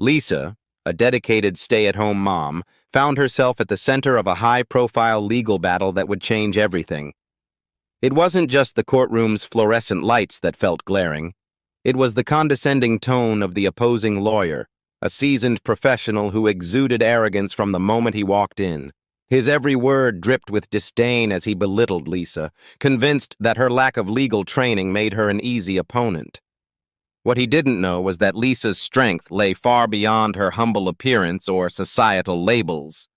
Lisa, a dedicated stay-at-home mom, found herself at the center of a high-profile legal battle that would change everything. It wasn't just the courtroom's fluorescent lights that felt glaring. It was the condescending tone of the opposing lawyer, a seasoned professional who exuded arrogance from the moment he walked in. His every word dripped with disdain as he belittled Lisa, convinced that her lack of legal training made her an easy opponent. What he didn't know was that Lisa's strength lay far beyond her humble appearance or societal labels.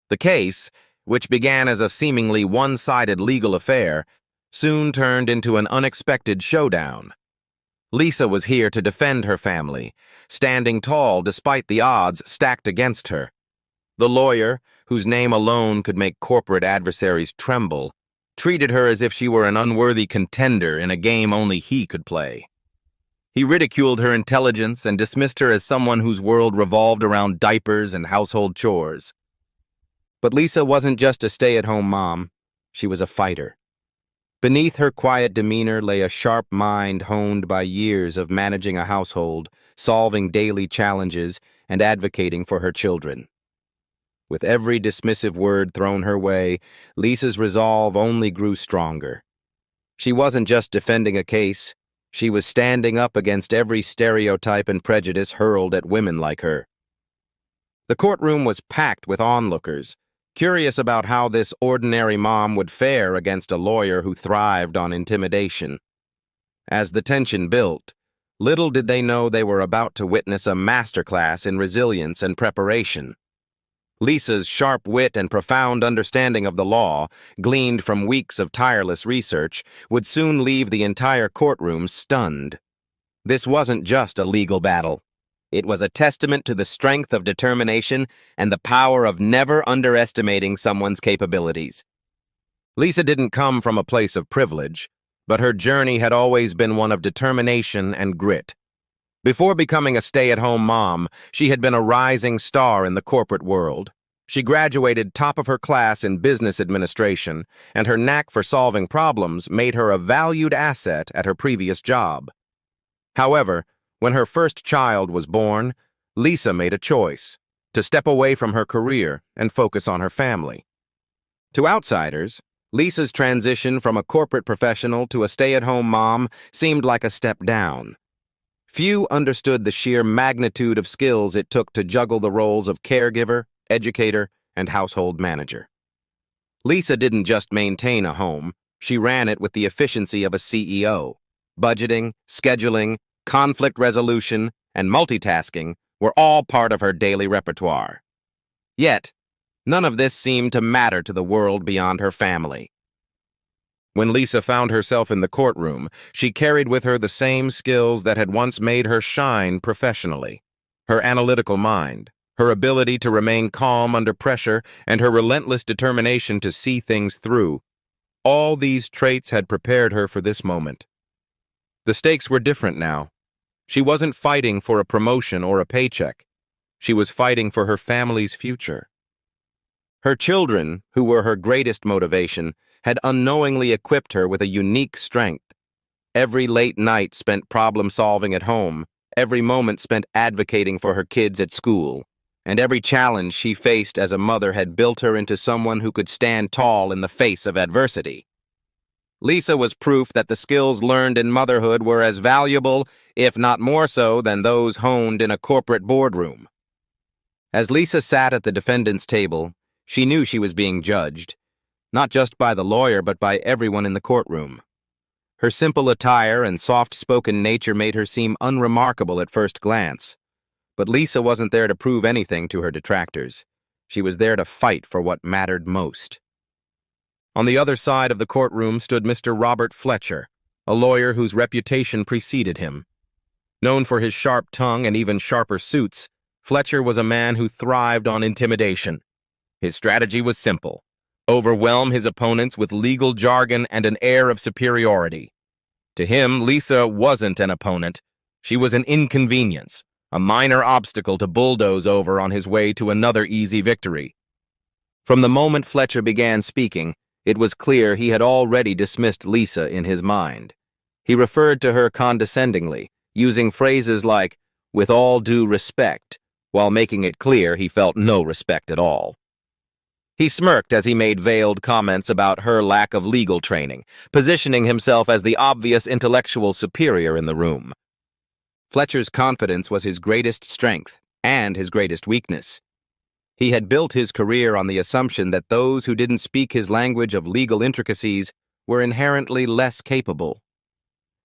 The case, which began as a seemingly one-sided legal affair, soon turned into an unexpected showdown. Lisa was here to defend her family, standing tall despite the odds stacked against her. The lawyer, whose name alone could make corporate adversaries tremble, treated her as if she were an unworthy contender in a game only he could play. He ridiculed her intelligence and dismissed her as someone whose world revolved around diapers and household chores. But Lisa wasn't just a stay-at-home mom, she was a fighter. Beneath her quiet demeanor lay a sharp mind honed by years of managing a household, solving daily challenges, and advocating for her children. With every dismissive word thrown her way, Lisa's resolve only grew stronger. She wasn't just defending a case, she was standing up against every stereotype and prejudice hurled at women like her. The courtroom was packed with onlookers, curious about how this ordinary mom would fare against a lawyer who thrived on intimidation. As the tension built, little did they know they were about to witness a masterclass in resilience and preparation. Lisa's sharp wit and profound understanding of the law, gleaned from weeks of tireless research, would soon leave the entire courtroom stunned. This wasn't just a legal battle. It was a testament to the strength of determination and the power of never underestimating someone's capabilities. Lisa didn't come from a place of privilege, but her journey had always been one of determination and grit. Before becoming a stay-at-home mom, she had been a rising star in the corporate world. She graduated top of her class in business administration, and her knack for solving problems made her a valued asset at her previous job. However, when her first child was born, Lisa made a choice to step away from her career and focus on her family. To outsiders, Lisa's transition from a corporate professional to a stay-at-home mom seemed like a step down. Few understood the sheer magnitude of skills it took to juggle the roles of caregiver, educator, and household manager. Lisa didn't just maintain a home, she ran it with the efficiency of a CEO. Budgeting, scheduling, conflict resolution, and multitasking were all part of her daily repertoire. Yet, none of this seemed to matter to the world beyond her family. When Lisa found herself in the courtroom, she carried with her the same skills that had once made her shine professionally. Her analytical mind, her ability to remain calm under pressure, and her relentless determination to see things through. All these traits had prepared her for this moment. The stakes were different now. She wasn't fighting for a promotion or a paycheck. She was fighting for her family's future. Her children, who were her greatest motivation, had unknowingly equipped her with a unique strength. Every late night spent problem-solving at home, every moment spent advocating for her kids at school, and every challenge she faced as a mother had built her into someone who could stand tall in the face of adversity. Lisa was proof that the skills learned in motherhood were as valuable, if not more so, than those honed in a corporate boardroom. As Lisa sat at the defendant's table, she knew she was being judged, not just by the lawyer but by everyone in the courtroom. Her simple attire and soft-spoken nature made her seem unremarkable at first glance. But Lisa wasn't there to prove anything to her detractors. She was there to fight for what mattered most. On the other side of the courtroom stood Mr. Robert Fletcher, a lawyer whose reputation preceded him. Known for his sharp tongue and even sharper suits, Fletcher was a man who thrived on intimidation. His strategy was simple: overwhelm his opponents with legal jargon and an air of superiority. To him, Lisa wasn't an opponent. She was an inconvenience, a minor obstacle to bulldoze over on his way to another easy victory. From the moment Fletcher began speaking, it was clear he had already dismissed Lisa in his mind. He referred to her condescendingly, using phrases like, with all due respect, while making it clear he felt no respect at all. He smirked as he made veiled comments about her lack of legal training, positioning himself as the obvious intellectual superior in the room. Fletcher's confidence was his greatest strength and his greatest weakness. He had built his career on the assumption that those who didn't speak his language of legal intricacies were inherently less capable.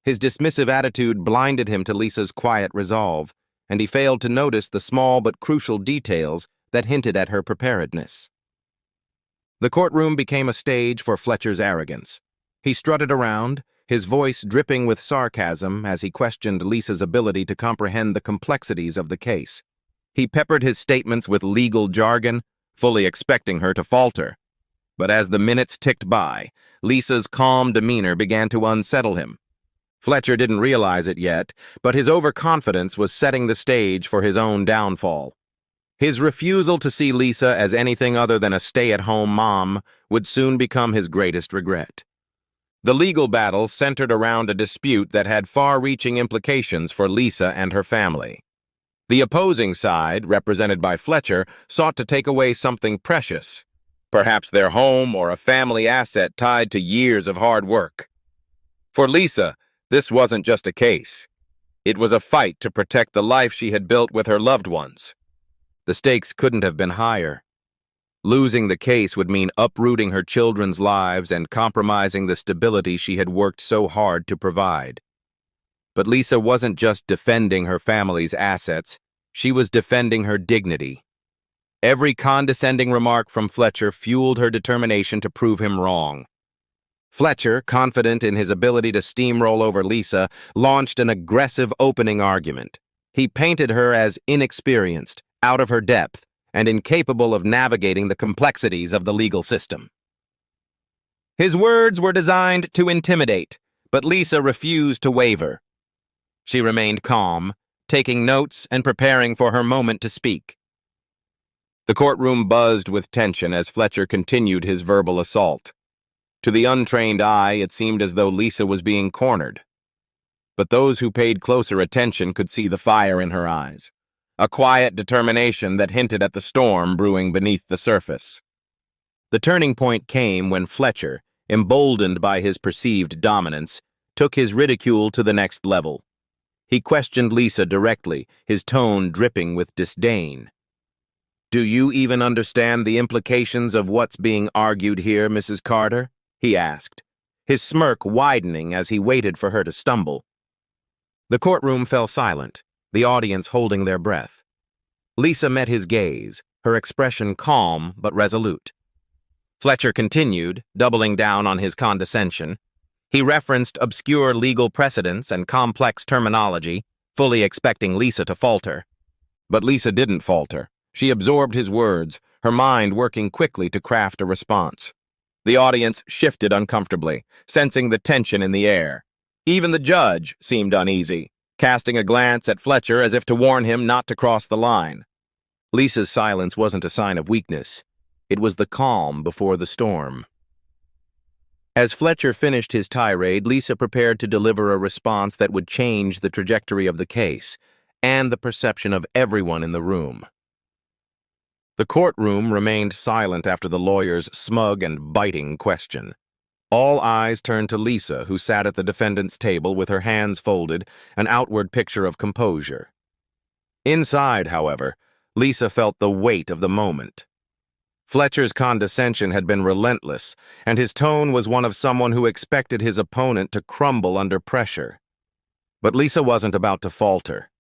His dismissive attitude blinded him to Lisa's quiet resolve, and he failed to notice the small but crucial details that hinted at her preparedness. The courtroom became a stage for Fletcher's arrogance. He strutted around, his voice dripping with sarcasm as he questioned Lisa's ability to comprehend the complexities of the case. He peppered his statements with legal jargon, fully expecting her to falter. But as the minutes ticked by, Lisa's calm demeanor began to unsettle him. Fletcher didn't realize it yet, but his overconfidence was setting the stage for his own downfall. His refusal to see Lisa as anything other than a stay-at-home mom would soon become his greatest regret. The legal battle centered around a dispute that had far-reaching implications for Lisa and her family. The opposing side, represented by Fletcher, sought to take away something precious, perhaps their home or a family asset tied to years of hard work. For Lisa, this wasn't just a case. It was a fight to protect the life she had built with her loved ones. The stakes couldn't have been higher. Losing the case would mean uprooting her children's lives and compromising the stability she had worked so hard to provide. But Lisa wasn't just defending her family's assets, she was defending her dignity. Every condescending remark from Fletcher fueled her determination to prove him wrong. Fletcher, confident in his ability to steamroll over Lisa, launched an aggressive opening argument. He painted her as inexperienced, out of her depth, and incapable of navigating the complexities of the legal system. His words were designed to intimidate, but Lisa refused to waver. She remained calm, taking notes and preparing for her moment to speak. The courtroom buzzed with tension as Fletcher continued his verbal assault. To the untrained eye, it seemed as though Lisa was being cornered. But those who paid closer attention could see the fire in her eyes, a quiet determination that hinted at the storm brewing beneath the surface. The turning point came when Fletcher, emboldened by his perceived dominance, took his ridicule to the next level. He questioned Lisa directly, his tone dripping with disdain. "Do you even understand the implications of what's being argued here, Mrs. Carter?" he asked, his smirk widening as he waited for her to stumble. The courtroom fell silent, the audience holding their breath. Lisa met his gaze, her expression calm but resolute. Fletcher continued, doubling down on his condescension. He referenced obscure legal precedents and complex terminology, fully expecting Lisa to falter. But Lisa didn't falter. She absorbed his words, her mind working quickly to craft a response. The audience shifted uncomfortably, sensing the tension in the air. Even the judge seemed uneasy, casting a glance at Fletcher as if to warn him not to cross the line. Lisa's silence wasn't a sign of weakness. It was the calm before the storm. As Fletcher finished his tirade, Lisa prepared to deliver a response that would change the trajectory of the case and the perception of everyone in the room. The courtroom remained silent after the lawyer's smug and biting question. All eyes turned to Lisa, who sat at the defendant's table with her hands folded, an outward picture of composure. Inside, however, Lisa felt the weight of the moment. Fletcher's condescension had been relentless, and his tone was one of someone who expected his opponent to crumble under pressure. But Lisa wasn't about to falter.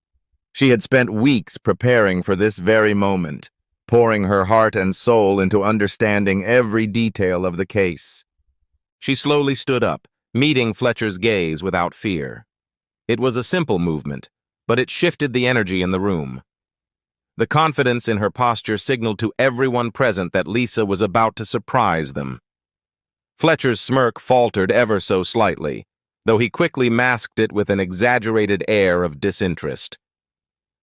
She had spent weeks preparing for this very moment, pouring her heart and soul into understanding every detail of the case. She slowly stood up, meeting Fletcher's gaze without fear. It was a simple movement, but it shifted the energy in the room. The confidence in her posture signaled to everyone present that Lisa was about to surprise them. Fletcher's smirk faltered ever so slightly, though he quickly masked it with an exaggerated air of disinterest.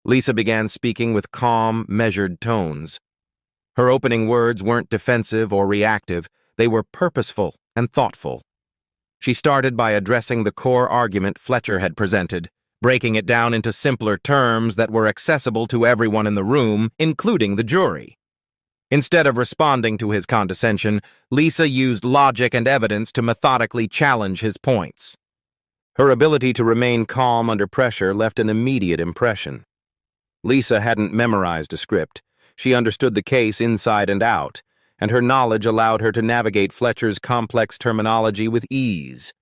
Lisa began speaking with calm, measured tones. Her opening words weren't defensive or reactive, they were purposeful and thoughtful. She started by addressing the core argument Fletcher had presented, breaking it down into simpler terms that were accessible to everyone in the room, including the jury. Instead of responding to his condescension, Lisa used logic and evidence to methodically challenge his points. Her ability to remain calm under pressure left an immediate impression. Lisa hadn't memorized a script. She understood the case inside and out, and her knowledge allowed her to navigate Fletcher's complex terminology with ease.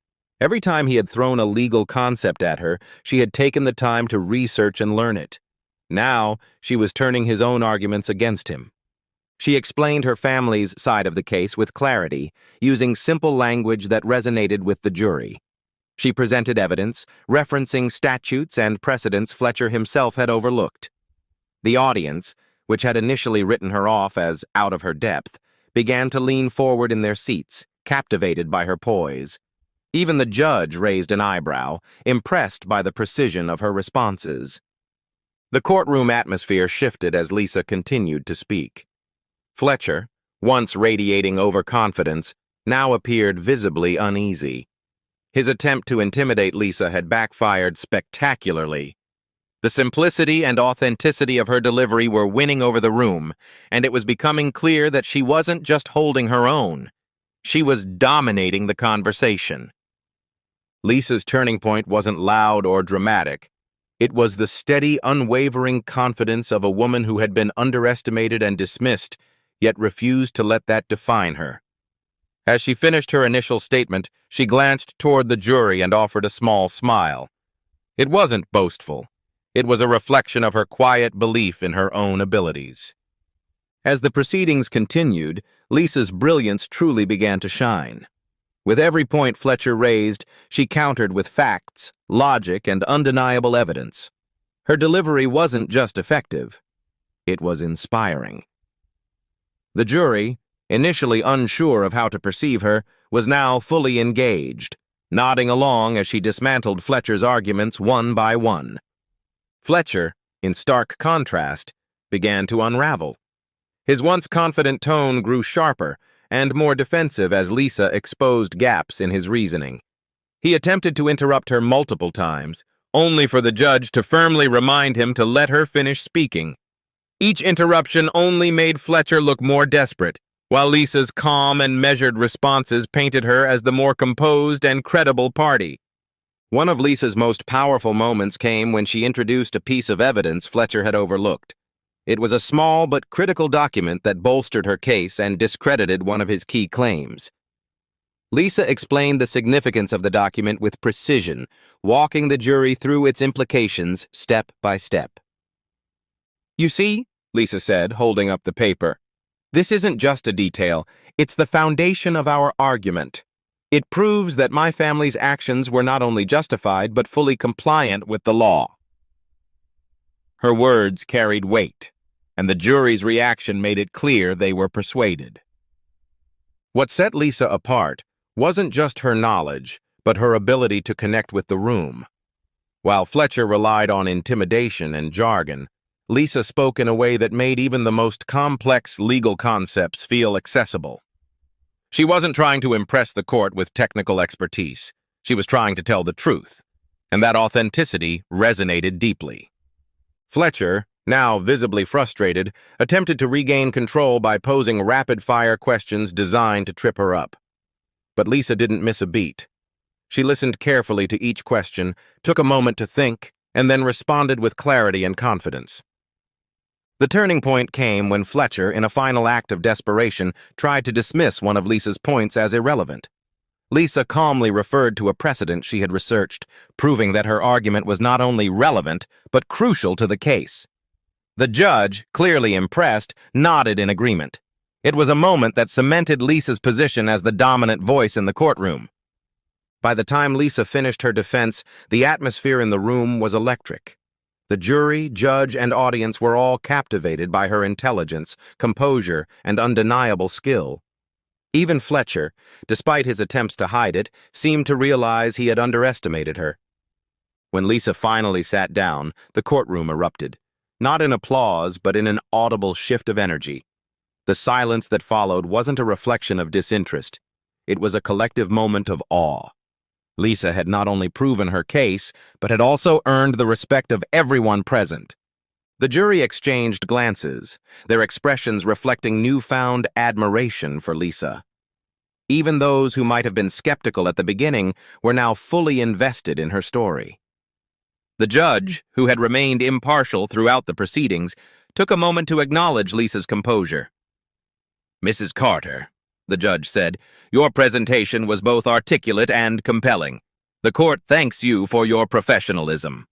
Every time he had thrown a legal concept at her, she had taken the time to research and learn it. Now, she was turning his own arguments against him. She explained her family's side of the case with clarity, using simple language that resonated with the jury. She presented evidence, referencing statutes and precedents Fletcher himself had overlooked. The audience, which had initially written her off as out of her depth, began to lean forward in their seats, captivated by her poise. Even the judge raised an eyebrow, impressed by the precision of her responses. The courtroom atmosphere shifted as Lisa continued to speak. Fletcher, once radiating overconfidence, now appeared visibly uneasy. His attempt to intimidate Lisa had backfired spectacularly. The simplicity and authenticity of her delivery were winning over the room, and it was becoming clear that she wasn't just holding her own. She was dominating the conversation. Lisa's turning point wasn't loud or dramatic. It was the steady, unwavering confidence of a woman who had been underestimated and dismissed, yet refused to let that define her. As she finished her initial statement, she glanced toward the jury and offered a small smile. It wasn't boastful. It was a reflection of her quiet belief in her own abilities. As the proceedings continued, Lisa's brilliance truly began to shine. With every point Fletcher raised, she countered with facts, logic, and undeniable evidence. Her delivery wasn't just effective. It was inspiring. The jury, initially unsure of how to perceive her, was now fully engaged, nodding along as she dismantled Fletcher's arguments one by one. Fletcher, in stark contrast, began to unravel. His once confident tone grew sharper and more defensive as Lisa exposed gaps in his reasoning. He attempted to interrupt her multiple times, only for the judge to firmly remind him to let her finish speaking. Each interruption only made Fletcher look more desperate, while Lisa's calm and measured responses painted her as the more composed and credible party. One of Lisa's most powerful moments came when she introduced a piece of evidence Fletcher had overlooked. It was a small but critical document that bolstered her case and discredited one of his key claims. Lisa explained the significance of the document with precision, walking the jury through its implications step by step. "You see," Lisa said, holding up the paper, "this isn't just a detail, it's the foundation of our argument. It proves that my family's actions were not only justified but fully compliant with the law." Her words carried weight, and the jury's reaction made it clear they were persuaded. What set Lisa apart wasn't just her knowledge, but her ability to connect with the room. While Fletcher relied on intimidation and jargon, Lisa spoke in a way that made even the most complex legal concepts feel accessible. She wasn't trying to impress the court with technical expertise. She was trying to tell the truth, and that authenticity resonated deeply. Fletcher, now visibly frustrated, attempted to regain control by posing rapid-fire questions designed to trip her up. But Lisa didn't miss a beat. She listened carefully to each question, took a moment to think, and then responded with clarity and confidence. The turning point came when Fletcher, in a final act of desperation, tried to dismiss one of Lisa's points as irrelevant. Lisa calmly referred to a precedent she had researched, proving that her argument was not only relevant, but crucial to the case. The judge, clearly impressed, nodded in agreement. It was a moment that cemented Lisa's position as the dominant voice in the courtroom. By the time Lisa finished her defense, the atmosphere in the room was electric. The jury, judge, and audience were all captivated by her intelligence, composure, and undeniable skill. Even Fletcher, despite his attempts to hide it, seemed to realize he had underestimated her. When Lisa finally sat down, the courtroom erupted, not in applause, but in an audible shift of energy. The silence that followed wasn't a reflection of disinterest. It was a collective moment of awe. Lisa had not only proven her case, but had also earned the respect of everyone present. The jury exchanged glances, their expressions reflecting newfound admiration for Lisa. Even those who might have been skeptical at the beginning were now fully invested in her story. The judge, who had remained impartial throughout the proceedings, took a moment to acknowledge Lisa's composure. "Mrs. Carter," the judge said, "your presentation was both articulate and compelling. The court thanks you for your professionalism."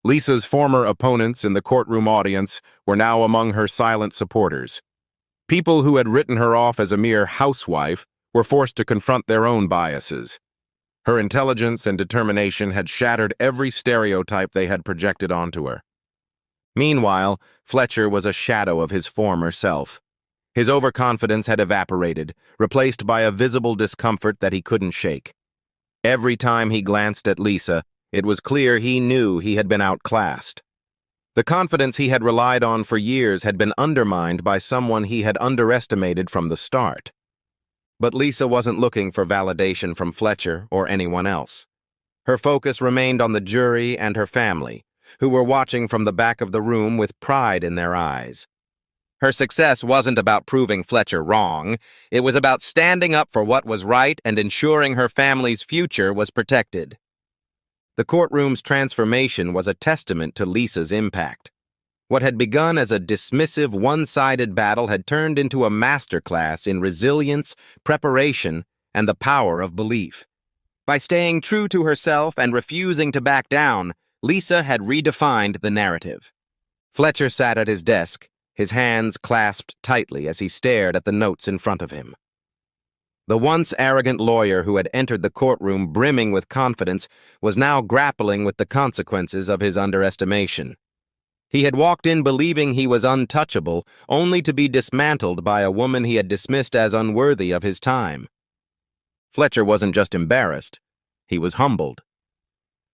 Lisa's former opponents in the courtroom audience were now among her silent supporters. People who had written her off as a mere housewife were forced to confront their own biases. Her intelligence and determination had shattered every stereotype they had projected onto her. Meanwhile, Fletcher was a shadow of his former self. His overconfidence had evaporated, replaced by a visible discomfort that he couldn't shake. Every time he glanced at Lisa, it was clear he knew he had been outclassed. The confidence he had relied on for years had been undermined by someone he had underestimated from the start. But Lisa wasn't looking for validation from Fletcher or anyone else. Her focus remained on the jury and her family, who were watching from the back of the room with pride in their eyes. Her success wasn't about proving Fletcher wrong. It was about standing up for what was right and ensuring her family's future was protected. The courtroom's transformation was a testament to Lisa's impact. What had begun as a dismissive, one-sided battle had turned into a masterclass in resilience, preparation, and the power of belief. By staying true to herself and refusing to back down, Lisa had redefined the narrative. Fletcher sat at his desk, his hands clasped tightly as he stared at the notes in front of him. The once arrogant lawyer who had entered the courtroom brimming with confidence was now grappling with the consequences of his underestimation. He had walked in believing he was untouchable, only to be dismantled by a woman he had dismissed as unworthy of his time. Fletcher wasn't just embarrassed, he was humbled.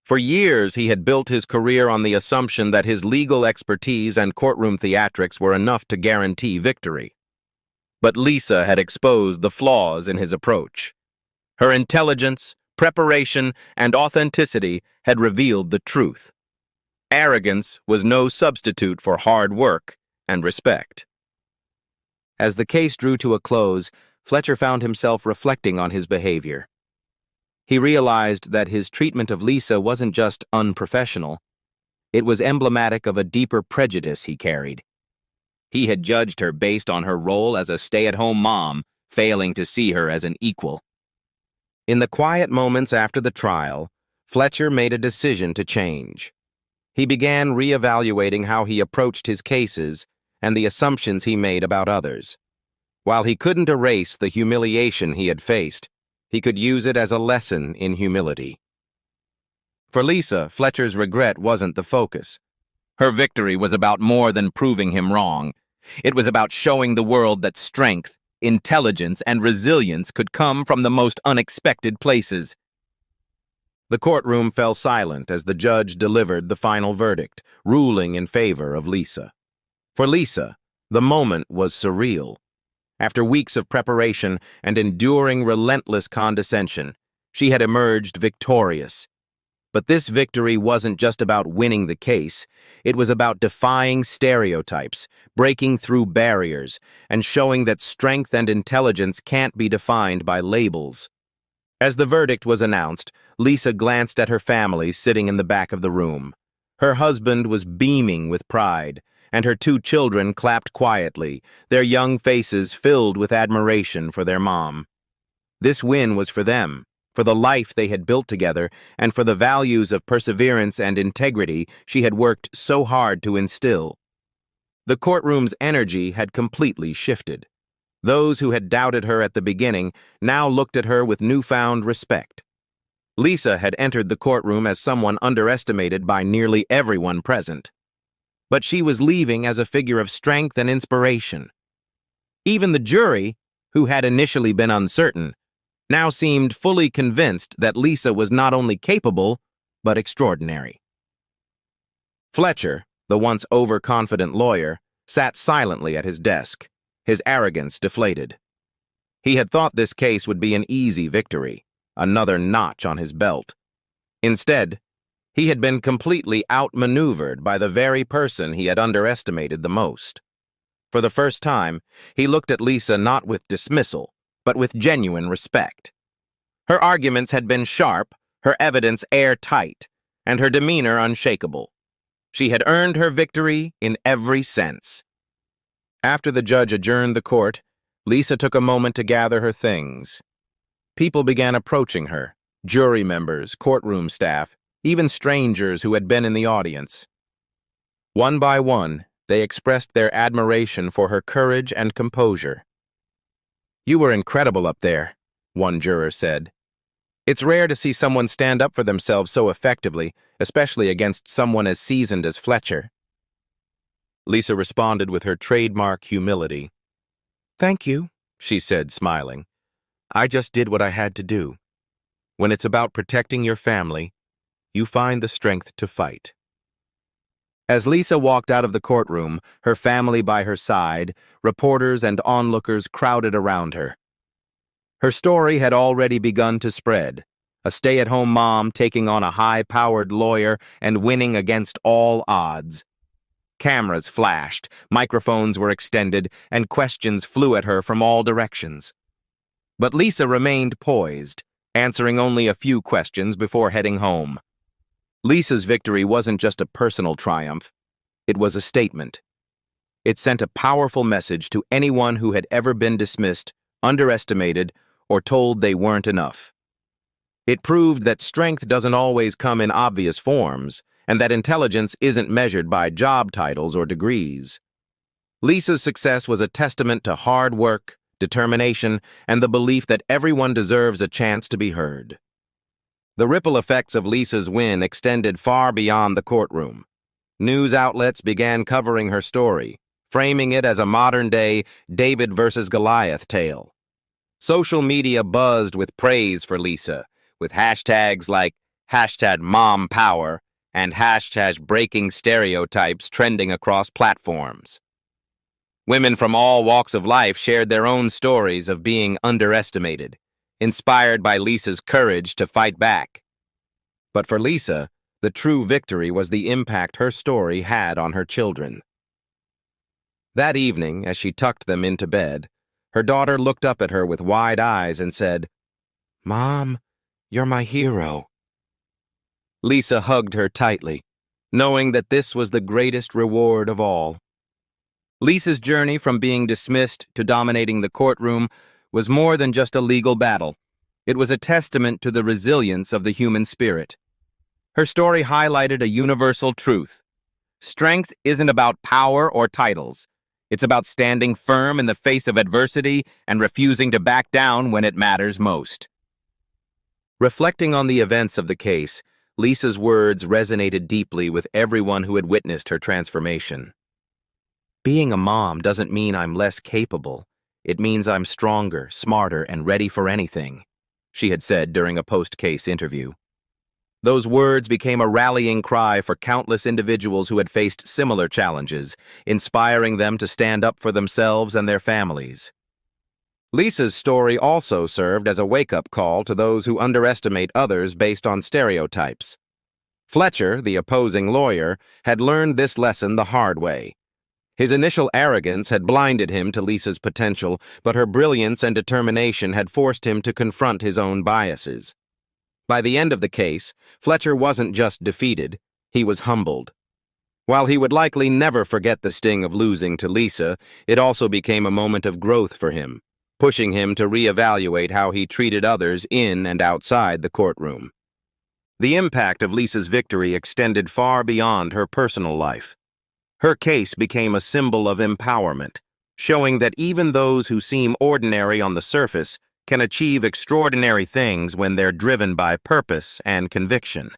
For years, he had built his career on the assumption that his legal expertise and courtroom theatrics were enough to guarantee victory. But Lisa had exposed the flaws in his approach. Her intelligence, preparation, and authenticity had revealed the truth. Arrogance was no substitute for hard work and respect. As the case drew to a close, Fletcher found himself reflecting on his behavior. He realized that his treatment of Lisa wasn't just unprofessional. It was emblematic of a deeper prejudice he carried. He had judged her based on her role as a stay-at-home mom, failing to see her as an equal. In the quiet moments after the trial, Fletcher made a decision to change. He began reevaluating how he approached his cases and the assumptions he made about others. While he couldn't erase the humiliation he had faced, he could use it as a lesson in humility. For Lisa, Fletcher's regret wasn't the focus. Her victory was about more than proving him wrong. It was about showing the world that strength, intelligence, and resilience could come from the most unexpected places. The courtroom fell silent as the judge delivered the final verdict, ruling in favor of Lisa. For Lisa, the moment was surreal. After weeks of preparation and enduring relentless condescension, she had emerged victorious. But this victory wasn't just about winning the case. It was about defying stereotypes, breaking through barriers, and showing that strength and intelligence can't be defined by labels. As the verdict was announced, Lisa glanced at her family sitting in the back of the room. Her husband was beaming with pride, and her 2 children clapped quietly, their young faces filled with admiration for their mom. This win was for them, for the life they had built together, and for the values of perseverance and integrity she had worked so hard to instill. The courtroom's energy had completely shifted. Those who had doubted her at the beginning now looked at her with newfound respect. Lisa had entered the courtroom as someone underestimated by nearly everyone present. But she was leaving as a figure of strength and inspiration. Even the jury, who had initially been uncertain, now seemed fully convinced that Lisa was not only capable, but extraordinary. Fletcher, the once overconfident lawyer, sat silently at his desk, his arrogance deflated. He had thought this case would be an easy victory, another notch on his belt. Instead, he had been completely outmaneuvered by the very person he had underestimated the most. For the first time, he looked at Lisa not with dismissal, but with genuine respect. Her arguments had been sharp, her evidence airtight, and her demeanor unshakable. She had earned her victory in every sense. After the judge adjourned the court, Lisa took a moment to gather her things. People began approaching her, jury members, courtroom staff, even strangers who had been in the audience. One by one, they expressed their admiration for her courage and composure. "You were incredible up there," one juror said. "It's rare to see someone stand up for themselves so effectively, especially against someone as seasoned as Fletcher." Lisa responded with her trademark humility. "Thank you," she said, smiling. "I just did what I had to do. When it's about protecting your family, you find the strength to fight." As Lisa walked out of the courtroom, her family by her side, reporters and onlookers crowded around her. Her story had already begun to spread, a stay-at-home mom taking on a high-powered lawyer and winning against all odds. Cameras flashed, microphones were extended, and questions flew at her from all directions. But Lisa remained poised, answering only a few questions before heading home. Lisa's victory wasn't just a personal triumph, it was a statement. It sent a powerful message to anyone who had ever been dismissed, underestimated, or told they weren't enough. It proved that strength doesn't always come in obvious forms, and that intelligence isn't measured by job titles or degrees. Lisa's success was a testament to hard work, determination, and the belief that everyone deserves a chance to be heard. The ripple effects of Lisa's win extended far beyond the courtroom. News outlets began covering her story, framing it as a modern-day David versus Goliath tale. Social media buzzed with praise for Lisa, with hashtags like #MomPower and #Breaking Stereotypes trending across platforms. Women from all walks of life shared their own stories of being underestimated, inspired by Lisa's courage to fight back. But for Lisa, the true victory was the impact her story had on her children. That evening, as she tucked them into bed, her daughter looked up at her with wide eyes and said, "Mom, you're my hero." Lisa hugged her tightly, knowing that this was the greatest reward of all. Lisa's journey from being dismissed to dominating the courtroom was more than just a legal battle. It was a testament to the resilience of the human spirit. Her story highlighted a universal truth. Strength isn't about power or titles. It's about standing firm in the face of adversity and refusing to back down when it matters most. Reflecting on the events of the case, Lisa's words resonated deeply with everyone who had witnessed her transformation. "Being a mom doesn't mean I'm less capable. It means I'm stronger, smarter, and ready for anything," she had said during a post-case interview. Those words became a rallying cry for countless individuals who had faced similar challenges, inspiring them to stand up for themselves and their families. Lisa's story also served as a wake-up call to those who underestimate others based on stereotypes. Fletcher, the opposing lawyer, had learned this lesson the hard way. His initial arrogance had blinded him to Lisa's potential, but her brilliance and determination had forced him to confront his own biases. By the end of the case, Fletcher wasn't just defeated, he was humbled. While he would likely never forget the sting of losing to Lisa, it also became a moment of growth for him, pushing him to reevaluate how he treated others in and outside the courtroom. The impact of Lisa's victory extended far beyond her personal life. Her case became a symbol of empowerment, showing that even those who seem ordinary on the surface can achieve extraordinary things when they're driven by purpose and conviction.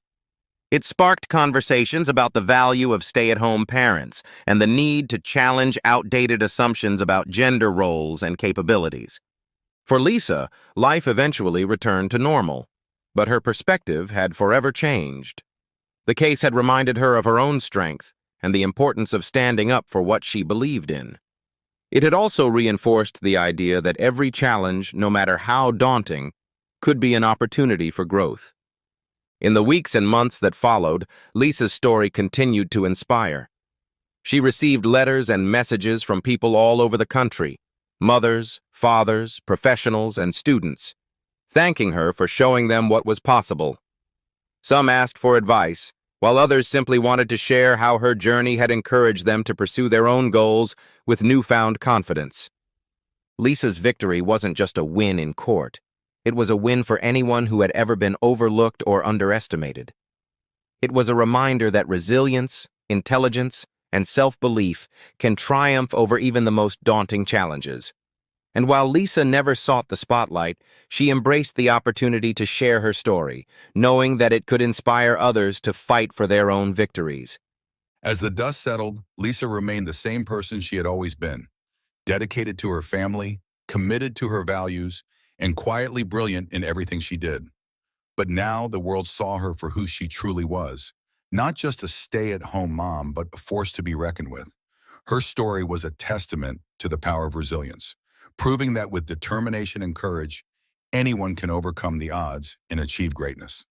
It sparked conversations about the value of stay-at-home parents and the need to challenge outdated assumptions about gender roles and capabilities. For Lisa, life eventually returned to normal, but her perspective had forever changed. The case had reminded her of her own strength and the importance of standing up for what she believed in. It had also reinforced the idea that every challenge, no matter how daunting, could be an opportunity for growth. In the weeks and months that followed, Lisa's story continued to inspire. She received letters and messages from people all over the country, mothers, fathers, professionals, and students, thanking her for showing them what was possible. Some asked for advice, while others simply wanted to share how her journey had encouraged them to pursue their own goals with newfound confidence. Lisa's victory wasn't just a win in court. It was a win for anyone who had ever been overlooked or underestimated. It was a reminder that resilience, intelligence, and self-belief can triumph over even the most daunting challenges. And while Lisa never sought the spotlight, she embraced the opportunity to share her story, knowing that it could inspire others to fight for their own victories. As the dust settled, Lisa remained the same person she had always been, dedicated to her family, committed to her values, and quietly brilliant in everything she did. But now the world saw her for who she truly was, not just a stay-at-home mom, but a force to be reckoned with. Her story was a testament to the power of resilience, proving that with determination and courage, anyone can overcome the odds and achieve greatness.